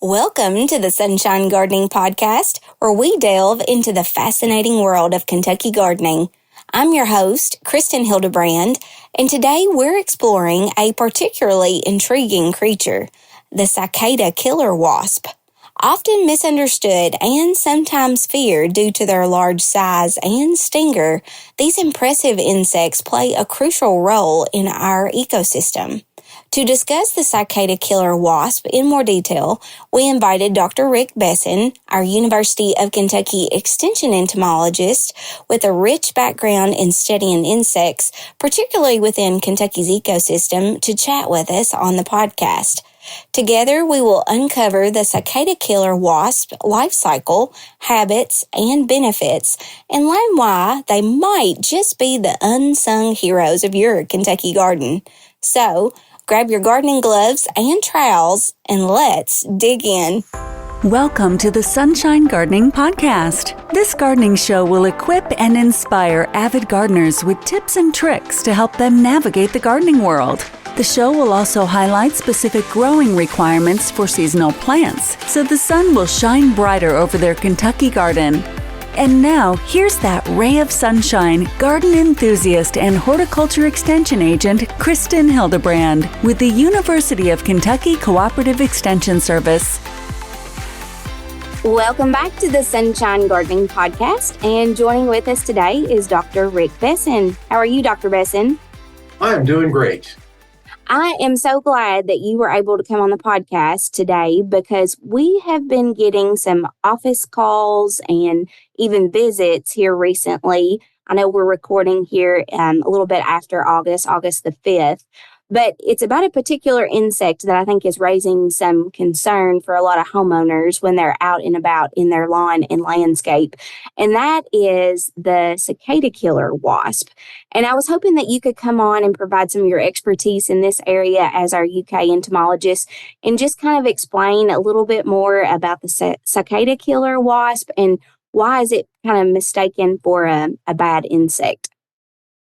Welcome to the Sunshine Gardening Podcast, where we delve into the fascinating world of Kentucky gardening. I'm your host, Kristen Hildebrand, and today we're exploring a particularly intriguing creature, the Cicada Killer Wasp. Often misunderstood and sometimes feared due to their large size and stinger, these impressive insects play a crucial role in our ecosystem. To discuss the Cicada Killer Wasp in more detail, we invited Dr. Ric Bessin, our University of Kentucky Extension entomologist with a rich background in studying insects, particularly within Kentucky's ecosystem, to chat with us on the podcast. Together, we will uncover the Cicada Killer Wasp life cycle, habits, and benefits, and learn why they might just be the unsung heroes of your Kentucky garden. So, grab your gardening gloves and trowels, and let's dig in. Welcome to the Sunshine Gardening Podcast. This gardening show will equip and inspire avid gardeners with tips and tricks to help them navigate the gardening world. The show will also highlight specific growing requirements for seasonal plants, so the sun will shine brighter over their Kentucky garden. And now, here's that ray of sunshine, garden enthusiast and horticulture extension agent, Kristen Hildebrand, with the University of Kentucky Cooperative Extension Service. Welcome back to the Sunshine Gardening Podcast, and joining with us today is Dr. Ric Bessin. How are you, Dr. Bessin? I'm doing great. I am so glad that you were able to come on the podcast today because we have been getting some office calls and even visits here recently. I know we're recording here a little bit after August the 5th, but it's about a particular insect that I think is raising some concern for a lot of homeowners when they're out and about in their lawn and landscape, and that is the Cicada Killer Wasp. And I was hoping that you could come on and provide some of your expertise in this area as our UK entomologist and just kind of explain a little bit more about the Cicada Killer Wasp and why is it kind of mistaken for a bad insect?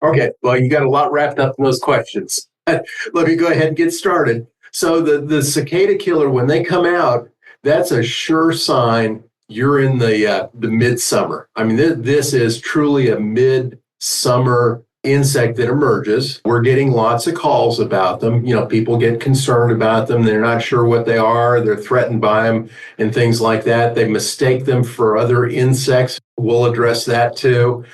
Okay, well, you got a lot wrapped up in those questions. Let me go ahead and get started. So the cicada killer, when they come out, that's a sure sign you're in the midsummer. I mean, this is truly a midsummer insect that emerges. We're getting lots of calls about them. You know, people get concerned about them. They're not sure what they are. They're threatened by them and things like that. They mistake them for other insects. We'll address that too.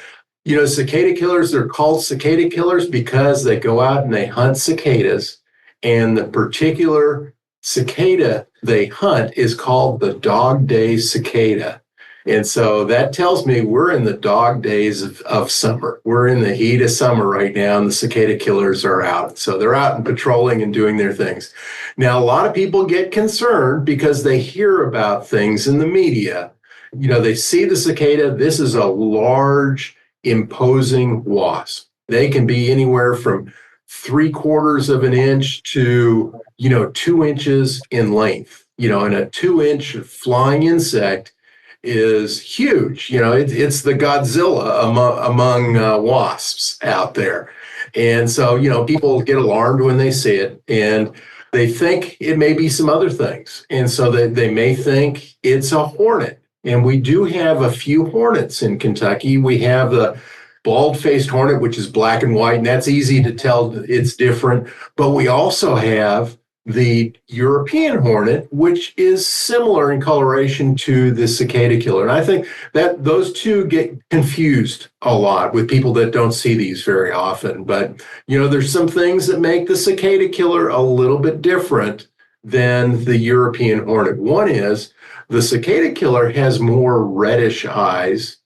You know, cicada killers, they're called cicada killers because they go out and they hunt cicadas. And the particular cicada they hunt is called the dog day cicada. And so that tells me we're in the dog days of summer. We're in the heat of summer right now, and the cicada killers are out. So they're out and patrolling and doing their things. Now, a lot of people get concerned because they hear about things in the media. You know, they see the cicada. This is a large, imposing wasp. They can be anywhere from 3/4 of an inch to, 2 inches in length. And a 2-inch flying insect is huge. It's the Godzilla among wasps out there. And so, people get alarmed when they see it, and they think it may be some other things. And so they may think it's a hornet. And we do have a few hornets in Kentucky. We have the bald-faced hornet, which is black and white, and that's easy to tell it's different. But we also have the European hornet, which is similar in coloration to the cicada killer. And I think that those two get confused a lot with people that don't see these very often. But, there's some things that make the cicada killer a little bit different than the European hornet. One is the cicada killer has more reddish eyes.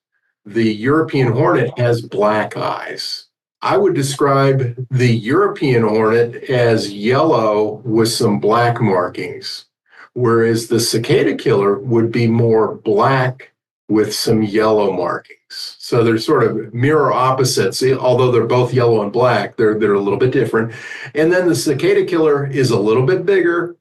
The European hornet has black eyes. I would describe the European hornet as yellow with some black markings, whereas the cicada killer would be more black with some yellow markings. So they're sort of mirror opposites. Although they're both yellow and black, they're a little bit different. And then the cicada killer is a little bit bigger,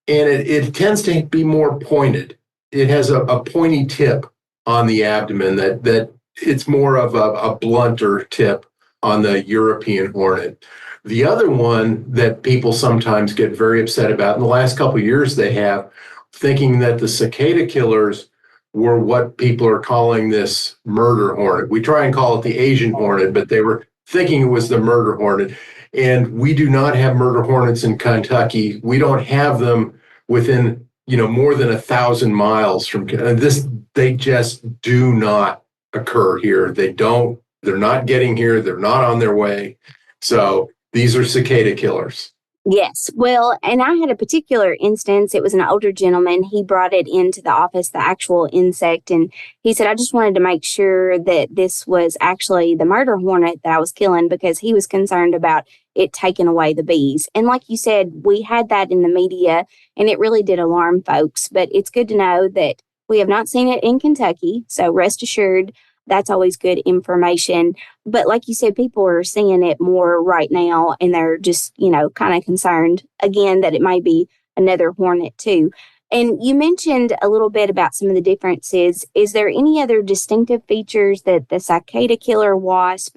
and it tends to be more pointed. It has a pointy tip on the abdomen that it's more of a blunter tip on the European hornet. The other one that people sometimes get very upset about, in the last couple of years they have, thinking that the cicada killers were what people are calling this murder hornet. We try and call it the Asian hornet, but they were thinking it was the murder hornet. And we do not have murder hornets in Kentucky. We don't have them within, more than 1,000 miles from this. They just do not occur here. They're not getting here. They're not on their way. So these are cicada killers. Yes. Well, and I had a particular instance. It was an older gentleman. He brought it into the office, the actual insect, and he said, I just wanted to make sure that this was actually the murder hornet that I was killing because he was concerned about it taking away the bees. And like you said, we had that in the media, and it really did alarm folks. But it's good to know that we have not seen it in Kentucky. So rest assured, that's always good information. But like you said, people are seeing it more right now, and they're just, kind of concerned again that it might be another hornet too. And you mentioned a little bit about some of the differences. Is there any other distinctive features that the cicada killer wasp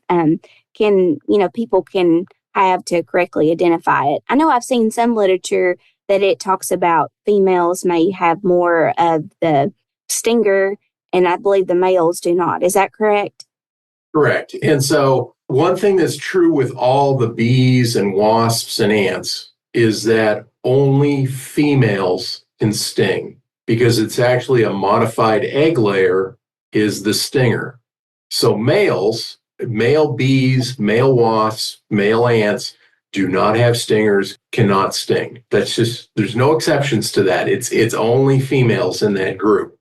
people can have to correctly identify it? I know I've seen some literature that it talks about females may have more of the stinger, and I believe the males do not. Is that correct? Correct. And so one thing that's true with all the bees and wasps and ants is that only females can sting because it's actually a modified egg layer is the stinger. So male bees, male wasps, male ants do not have stingers, cannot sting. There's no exceptions to that. It's only females in that group.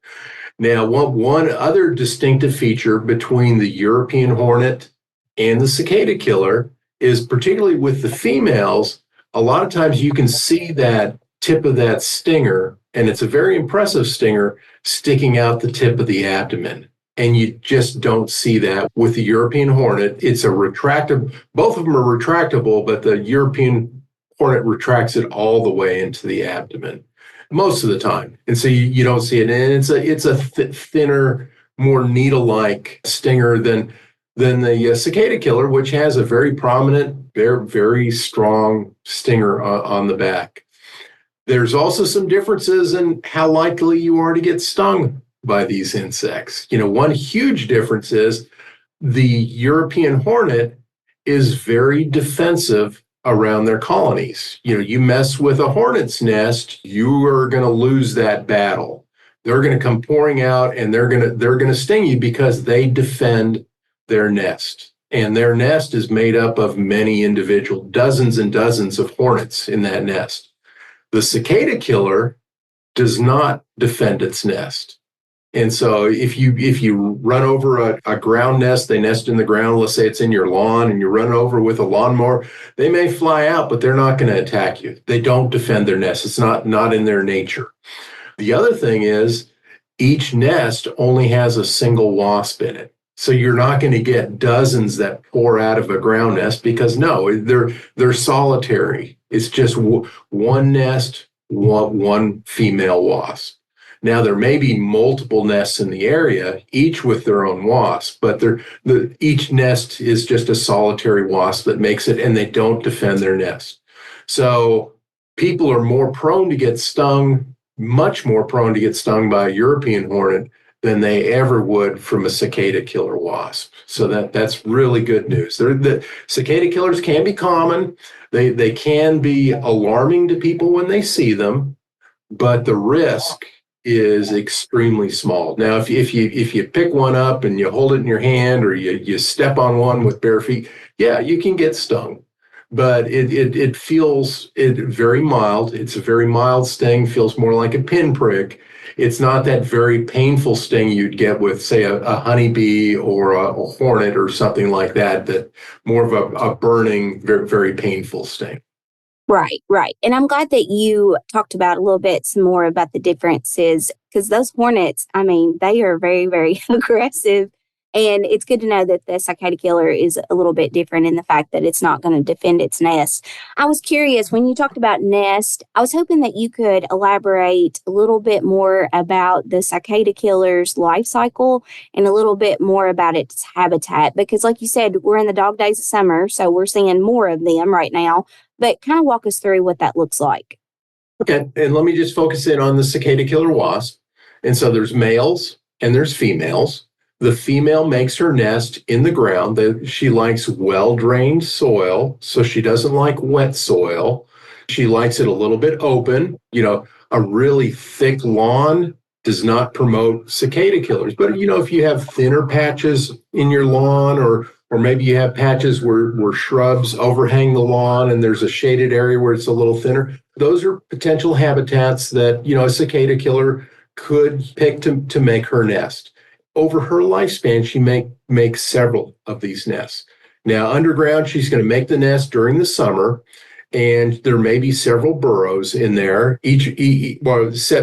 Now, one other distinctive feature between the European hornet and the cicada killer is particularly with the females, a lot of times you can see that tip of that stinger, and it's a very impressive stinger sticking out the tip of the abdomen. And you just don't see that with the European hornet. It's a retractable, both of them are retractable, but the European hornet retracts it all the way into the abdomen most of the time. And so you don't see it. And it's a thinner, more needle-like stinger than the cicada killer, which has a very prominent, very, very strong stinger on the back. There's also some differences in how likely you are to get stung by these insects. One huge difference is the European hornet is very defensive around their colonies. You mess with a hornet's nest, you are going to lose that battle. They're going to come pouring out, and they're going to sting you because they defend their nest. And their nest is made up of many individual, dozens and dozens of hornets in that nest. The cicada killer does not defend its nest. And so if you run over a ground nest, they nest in the ground, let's say it's in your lawn, and you run over with a lawnmower, they may fly out, but they're not going to attack you. They don't defend their nest. It's not in their nature. The other thing is each nest only has a single wasp in it. So you're not going to get dozens that pour out of a ground nest because they're solitary. It's just one nest, one female wasp. Now, there may be multiple nests in the area, each with their own wasp, but each nest is just a solitary wasp that makes it, and they don't defend their nest. So people are more prone to get stung, much more prone to get stung by a European hornet than they ever would from a cicada killer wasp. So that's really good news. The cicada killers can be common. They can be alarming to people when they see them, but the risk is extremely small. Now, if you pick one up and you hold it in your hand, or you step on one with bare feet, yeah, you can get stung. But it feels very mild. It's a very mild sting, feels more like a pinprick. It's not that very painful sting you'd get with, say, a honeybee or a hornet or something like that, that more of a burning, very, very painful sting. Right, right. And I'm glad that you talked about a little bit some more about the differences, because those hornets, they are very, very aggressive. And it's good to know that the cicada killer is a little bit different in the fact that it's not going to defend its nest. I was curious, when you talked about nest, I was hoping that you could elaborate a little bit more about the cicada killer's life cycle and a little bit more about its habitat. Because like you said, we're in the dog days of summer, so we're seeing more of them right now. But kind of walk us through what that looks like. Okay, and let me just focus in on the cicada killer wasp. And so there's males and there's females. The female makes her nest in the ground. She likes well-drained soil, so she doesn't like wet soil. She likes it a little bit open. A really thick lawn does not promote cicada killers. But if you have thinner patches in your lawn, or maybe you have patches where shrubs overhang the lawn and there's a shaded area where it's a little thinner, those are potential habitats that, a cicada killer could pick to make her nest. Over her lifespan, she makes several of these nests. Now, underground, she's going to make the nest during the summer, and there may be several burrows in there,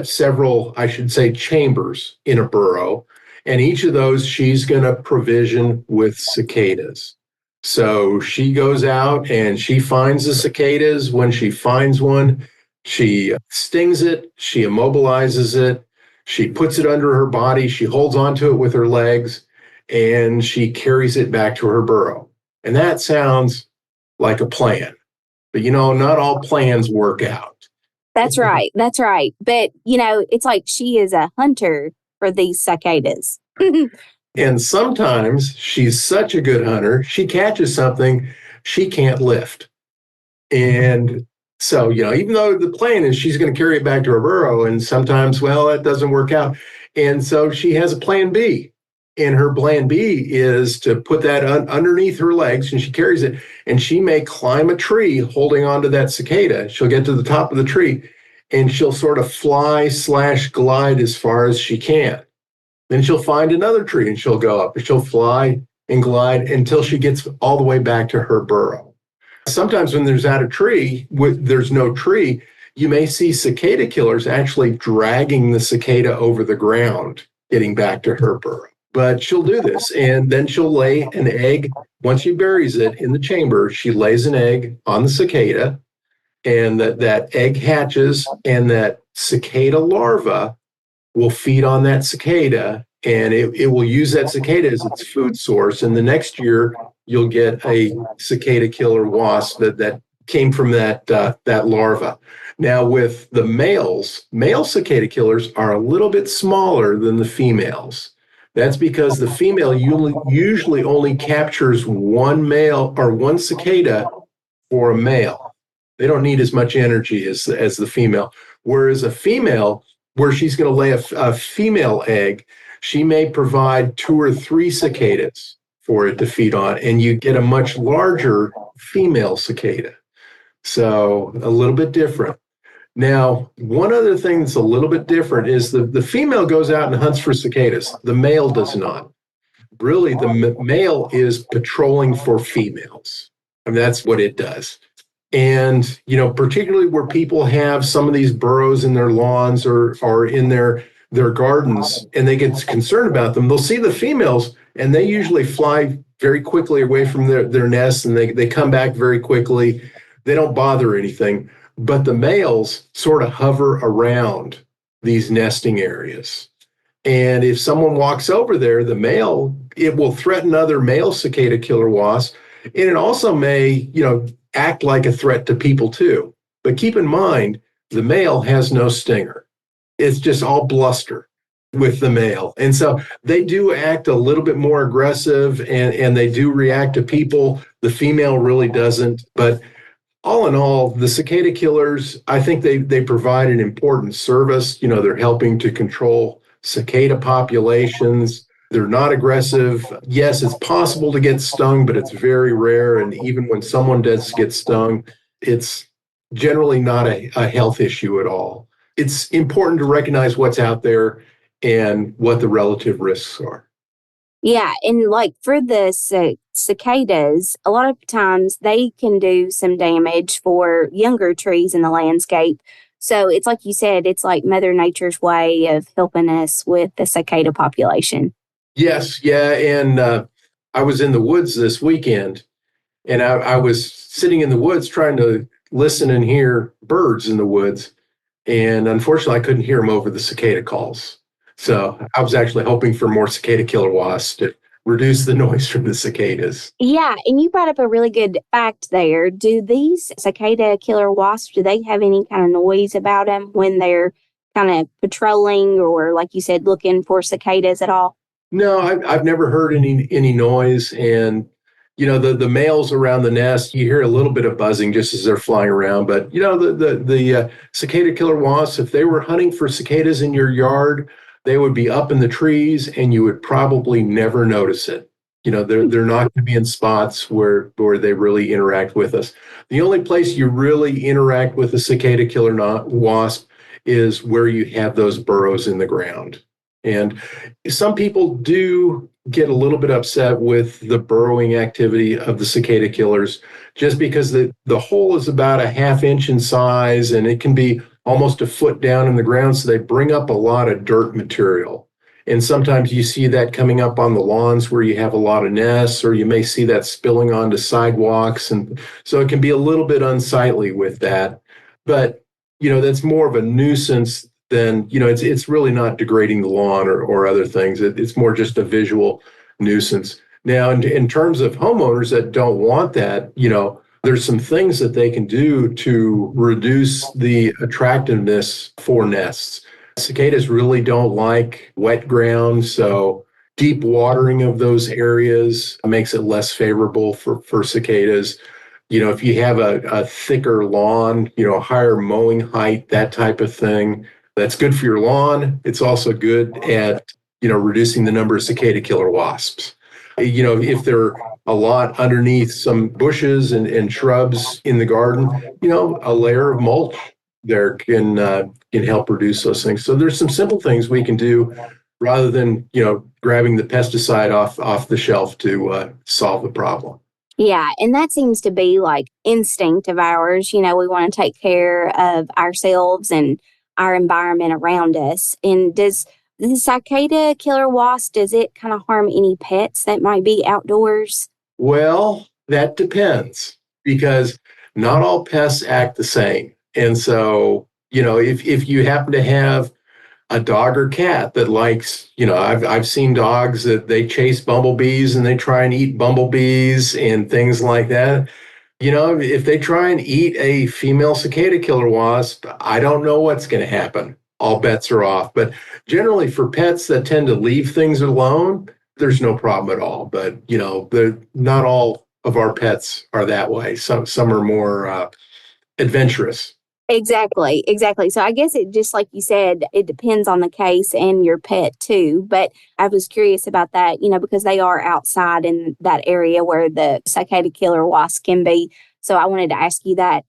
several, I should say, chambers in a burrow. And each of those she's going to provision with cicadas. So she goes out and she finds the cicadas. When she finds one, she stings it, she immobilizes it, she puts it under her body, she holds onto it with her legs, and she carries it back to her burrow. And that sounds like a plan. But not all plans work out. That's right. That's right. But, it's like she is a hunter for these cicadas. And sometimes she's such a good hunter, she catches something she can't lift. And so, even though the plan is she's going to carry it back to her burrow, and sometimes, well, that doesn't work out. And so she has a plan B. And her plan B is to put that underneath her legs, and she carries it, and she may climb a tree holding onto that cicada. She'll get to the top of the tree, and she'll sort of fly/glide as far as she can. Then she'll find another tree, and she'll go up, and she'll fly and glide until she gets all the way back to her burrow. Sometimes when there's there's no tree, you may see cicada killers actually dragging the cicada over the ground, getting back to her burrow. But she'll do this, and then she'll lay an egg. Once she buries it in the chamber, she lays an egg on the cicada, and that egg hatches, and that cicada larva will feed on that cicada, and it will use that cicada as its food source. And the next year, you'll get a cicada killer wasp that came from that larva. Now, with the male cicada killers are a little bit smaller than the females. That's because the female usually only captures one male or one cicada for a male. They don't need as much energy as the female. Whereas a female, where she's going to lay a female egg, she may provide 2 or 3 cicadas for it to feed on, and you get a much larger female cicada. So a little bit different. Now, one other thing that's a little bit different is the female goes out and hunts for cicadas. The male does not. Really, the male is patrolling for females. I mean, that's what it does. And, particularly where people have some of these burrows in their lawns or in their gardens, and they get concerned about them, they'll see the females, and they usually fly very quickly away from their nests, and they come back very quickly. They don't bother anything. But the males sort of hover around these nesting areas. And if someone walks over there, the male, it will threaten other male cicada killer wasps. And it also may, act like a threat to people too. But keep in mind, the male has no stinger. It's just all bluster with the male. And so they do act a little bit more aggressive, and they do react to people. The female really doesn't. But all in all, the cicada killers, I think they provide an important service. They're helping to control cicada populations. They're not aggressive. Yes, it's possible to get stung, but it's very rare. And even when someone does get stung, it's generally not a health issue at all. It's important to recognize what's out there and what the relative risks are. Yeah, and like for the cicadas, a lot of times they can do some damage for younger trees in the landscape. So it's like you said, it's like Mother Nature's way of helping us with the cicada population. Yes, yeah, and I was in the woods this weekend, and I was sitting in the woods trying to listen and hear birds in the woods, and unfortunately I couldn't hear them over the cicada calls. So I was actually hoping for more cicada killer wasps reduce the noise from the cicadas. Yeah, and you brought up a really good fact there. Do these cicada killer wasps, do they have any kind of noise about them when they're kind of patrolling or, like you said, looking for cicadas at all? No, I've never heard any noise. And, the males around the nest, you hear a little bit of buzzing just as they're flying around. But, the cicada killer wasps, if they were hunting for cicadas in your yard, they would be up in the trees and you would probably never notice it. They're not going to be in spots where they really interact with us. The only place you really interact with a cicada killer wasp is where you have those burrows in the ground. And some people do get a little bit upset with the burrowing activity of the cicada killers, just because the hole is about a half inch in size and it can be almost a foot down in the ground. So they bring up a lot of dirt material. And sometimes you see that coming up on the lawns where you have a lot of nests, or you may see that spilling onto sidewalks. And so it can be a little bit unsightly with that. But, that's more of a nuisance than, it's really not degrading the lawn or other things. It's more just a visual nuisance. Now, in terms of homeowners that don't want that, there's some things that they can do to reduce the attractiveness for nests. Cicadas really don't like wet ground, so deep watering of those areas makes it less favorable for cicadas. If you have a thicker lawn, higher mowing height, that type of thing, that's good for your lawn. It's also good at, reducing the number of cicada killer wasps. If they're a lot underneath some bushes and shrubs in the garden, a layer of mulch there can help reduce those things. So there's some simple things we can do rather than, grabbing the pesticide off the shelf to solve the problem. Yeah, and that seems to be like instinct of ours. We want to take care of ourselves and our environment around us. And does the cicada killer wasp, does it kind of harm any pets that might be outdoors? Well, that depends, because not all pests act the same. And so, if you happen to have a dog or cat that likes, I've seen dogs that they chase bumblebees and they try and eat bumblebees and things like that. If they try and eat a female cicada killer wasp, I don't know what's going to happen. All bets are off. But generally for pets that tend to leave things alone, there's no problem at all. But, not all of our pets are that way. Some are more adventurous. Exactly. So I guess it, just like you said, it depends on the case and your pet too. But I was curious about that, because they are outside in that area where the cicada killer wasp can be. So I wanted to ask you that.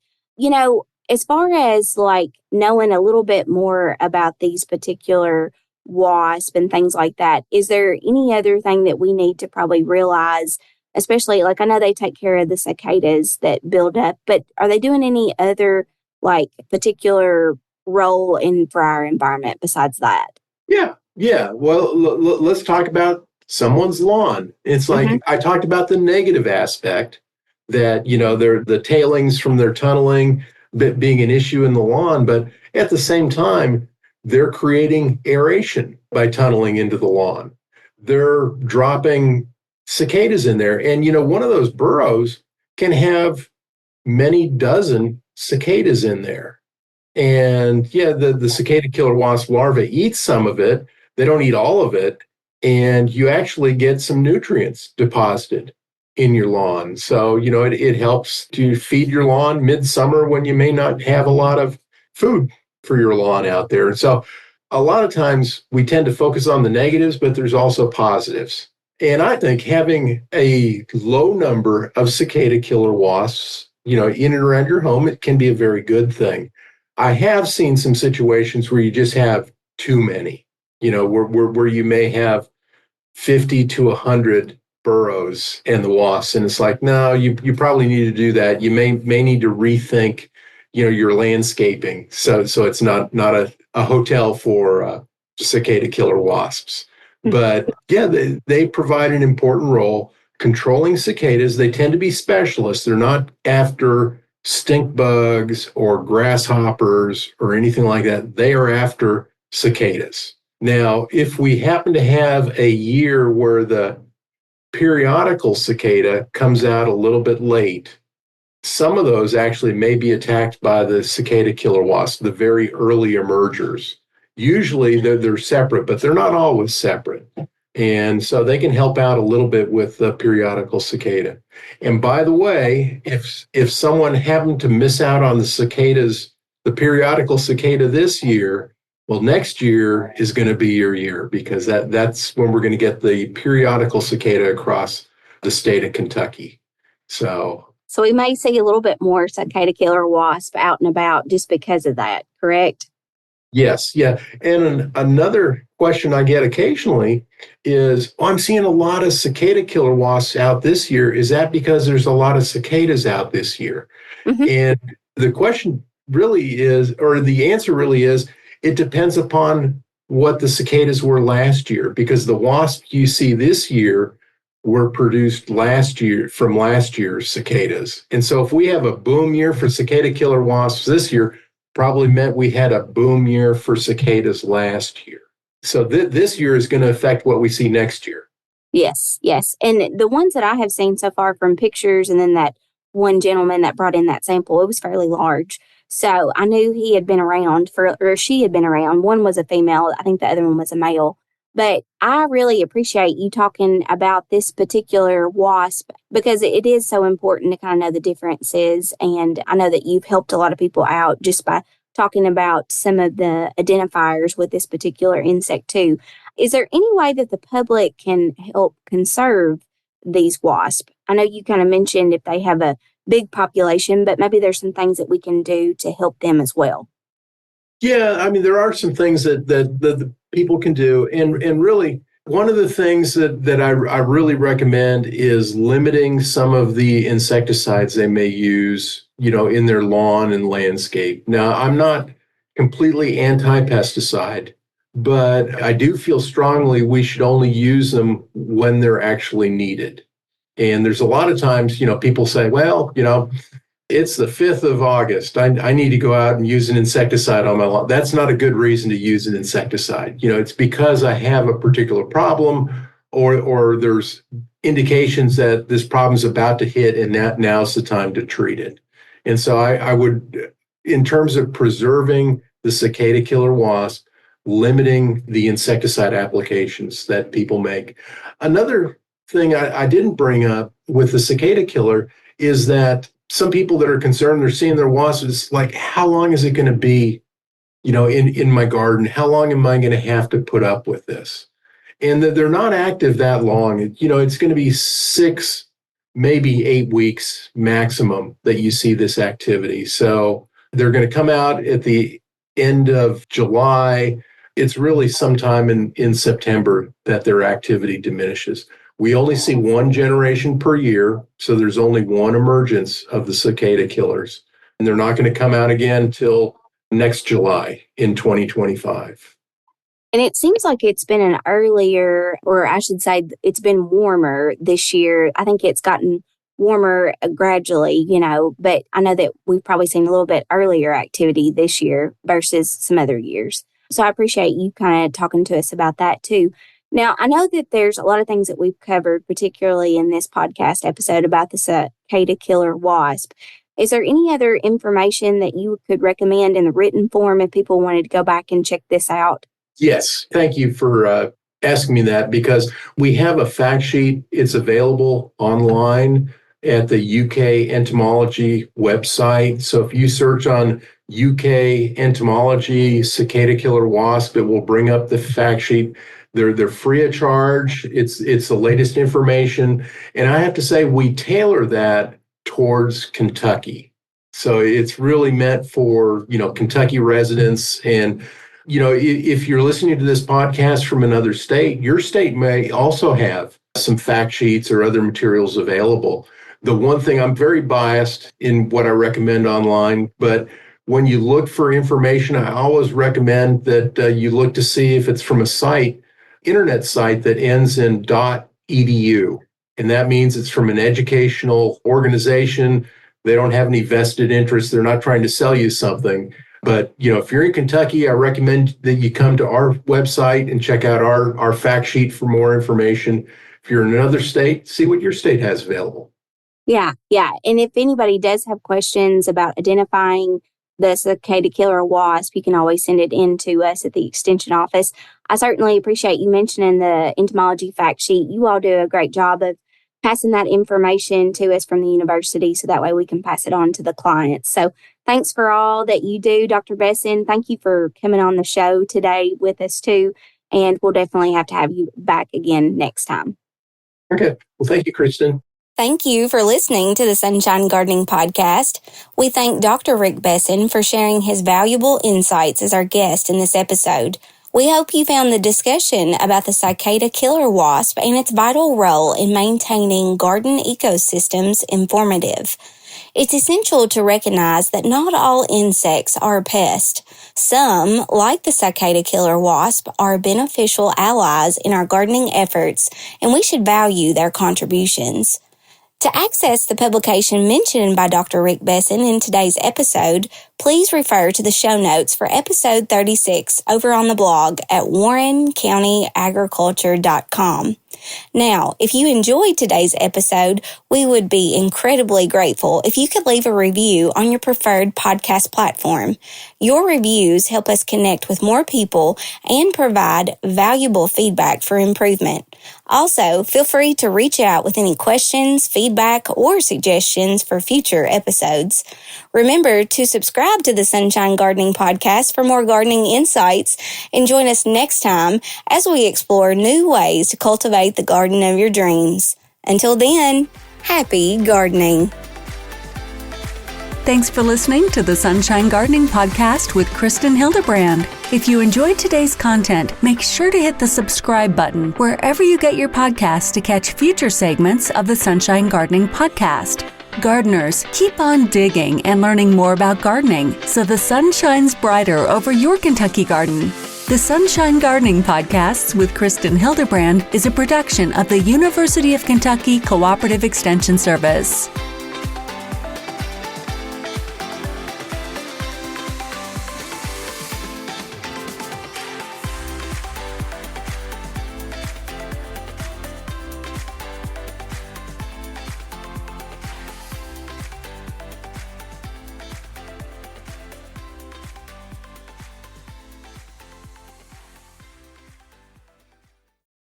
As far as like knowing a little bit more about these particular wasp and things like that, is there any other thing that we need to probably realize? Especially, like, I know they take care of the cicadas that build up, but are they doing any other like particular role for our environment besides that? Yeah. Well, let's talk about someone's lawn. It's like I talked about the negative aspect that, they're the tailings from their tunneling being an issue in the lawn, but at the same time, they're creating aeration by tunneling into the lawn. They're dropping cicadas in there. And, one of those burrows can have many dozen cicadas in there. And the cicada killer wasp larvae eat some of it. They don't eat all of it. And you actually get some nutrients deposited in your lawn. So, it helps to feed your lawn midsummer when you may not have a lot of food for your lawn out there. And so a lot of times we tend to focus on the negatives, but there's also positives. And I think having a low number of cicada killer wasps, in and around your home, it can be a very good thing. I have seen some situations where you just have too many, where you may have 50 to 100 burrows and the wasps. And it's like, no, you probably need to do that. You may need to rethink, your landscaping. So it's not a hotel for cicada killer wasps. But they provide an important role controlling cicadas. They tend to be specialists. They're not after stink bugs or grasshoppers or anything like that. They are after cicadas. Now, if we happen to have a year where the periodical cicada comes out a little bit late. Some of those actually may be attacked by the cicada killer wasp, the very early emergers. Usually they're separate, but they're not always separate. And so they can help out a little bit with the periodical cicada. And by the way, if someone happened to miss out on the periodical cicada this year, well, next year is going to be your year, because that's when we're going to get the periodical cicada across the state of Kentucky. So we may see a little bit more cicada killer wasp out and about just because of that, correct? yes, yeah. And another question I get occasionally is, I'm seeing a lot of cicada killer wasps out this year. Is that because there's a lot of cicadas out this year? Mm-hmm. And the question really is, or the answer really is, it depends upon what the cicadas were last year, because the wasps you see this year were produced from last year's cicadas. And so if we have a boom year for cicada killer wasps this year, probably meant we had a boom year for cicadas last year. So this year is going to affect what we see next year. Yes. And the ones that I have seen so far from pictures, and then that one gentleman that brought in that sample, it was fairly large. So I knew he had been around or she had been around. One was a female. I think the other one was a male. But I really appreciate you talking about this particular wasp, because it is so important to kind of know the differences. And I know that you've helped a lot of people out just by talking about some of the identifiers with this particular insect too. Is there any way that the public can help conserve these wasps? I know you kind of mentioned if they have a big population, but maybe there's some things that we can do to help them as well. Yeah, I mean, there are some things that the people can do. And really, one of the things that I really recommend is limiting some of the insecticides they may use, in their lawn and landscape. Now, I'm not completely anti-pesticide, but I do feel strongly we should only use them when they're actually needed. And there's a lot of times, people say, well, it's the 5th of August. I need to go out and use an insecticide on my lawn. That's not a good reason to use an insecticide. It's because I have a particular problem, or there's indications that this problem is about to hit, and now's the time to treat it. And so I would, in terms of preserving the cicada killer wasp, limiting the insecticide applications that people make. Another thing I didn't bring up with the cicada killer is that some people that are concerned, they're seeing their wasps, it's like, how long is it going to be, in my garden? How long am I going to have to put up with this? And they're not active that long. It's going to be 6, maybe 8 weeks maximum that you see this activity. So they're going to come out at the end of July. It's really sometime in September that their activity diminishes. We only see one generation per year, so there's only one emergence of the cicada killers. And they're not going to come out again until next July in 2025. And it seems like it's been an earlier, or I should say it's been warmer this year. I think it's gotten warmer gradually, but I know that we've probably seen a little bit earlier activity this year versus some other years. So I appreciate you kind of talking to us about that too. Now, I know that there's a lot of things that we've covered, particularly in this podcast episode about the cicada killer wasp. Is there any other information that you could recommend in the written form if people wanted to go back and check this out? Yes, thank you for asking me that, because we have a fact sheet. It's available online at the UK entomology website. So if you search on UK entomology cicada killer wasp, it will bring up the fact sheet. They're free of charge. It's the latest information. And I have to say, we tailor that towards Kentucky. So it's really meant for, Kentucky residents. And, if you're listening to this podcast from another state, your state may also have some fact sheets or other materials available. The one thing, I'm very biased in what I recommend online, but when you look for information, I always recommend that you look to see if it's from a internet site that ends in .edu. And that means it's from an educational organization. They don't have any vested interest. They're not trying to sell you something. But, if you're in Kentucky, I recommend that you come to our website and check out our fact sheet for more information. If you're in another state, see what your state has available. Yeah. And if anybody does have questions about identifying the cicada killer wasp, you can always send it in to us at the Extension office. I certainly appreciate you mentioning the entomology fact sheet. You all do a great job of passing that information to us from the university so that way we can pass it on to the clients. So thanks for all that you do, Dr. Bessin. Thank you for coming on the show today with us too. And we'll definitely have to have you back again next time. Okay. Well, thank you, Kristen. Thank you for listening to the Sunshine Gardening Podcast. We thank Dr. Ric Bessin for sharing his valuable insights as our guest in this episode. We hope you found the discussion about the cicada killer wasp and its vital role in maintaining garden ecosystems informative. It's essential to recognize that not all insects are a pest. Some, like the cicada killer wasp, are beneficial allies in our gardening efforts, and we should value their contributions. To access the publication mentioned by Dr. Ric Bessin in today's episode, please refer to the show notes for episode 36 over on the blog at warrencountyagriculture.com. Now, if you enjoyed today's episode, we would be incredibly grateful if you could leave a review on your preferred podcast platform. Your reviews help us connect with more people and provide valuable feedback for improvement. Also, feel free to reach out with any questions, feedback, or suggestions for future episodes. Remember to subscribe to the Sunshine Gardening Podcast for more gardening insights, and join us next time as we explore new ways to cultivate the garden of your dreams. Until then, happy gardening. Thanks for listening to the Sunshine Gardening Podcast with Kristen Hildebrand. If you enjoyed today's content, make sure to hit the subscribe button wherever you get your podcasts to catch future segments of the Sunshine Gardening Podcast. Gardeners, keep on digging and learning more about gardening so the sun shines brighter over your Kentucky garden. The Sunshine Gardening Podcasts with Kristen Hildebrand is a production of the University of Kentucky Cooperative Extension Service.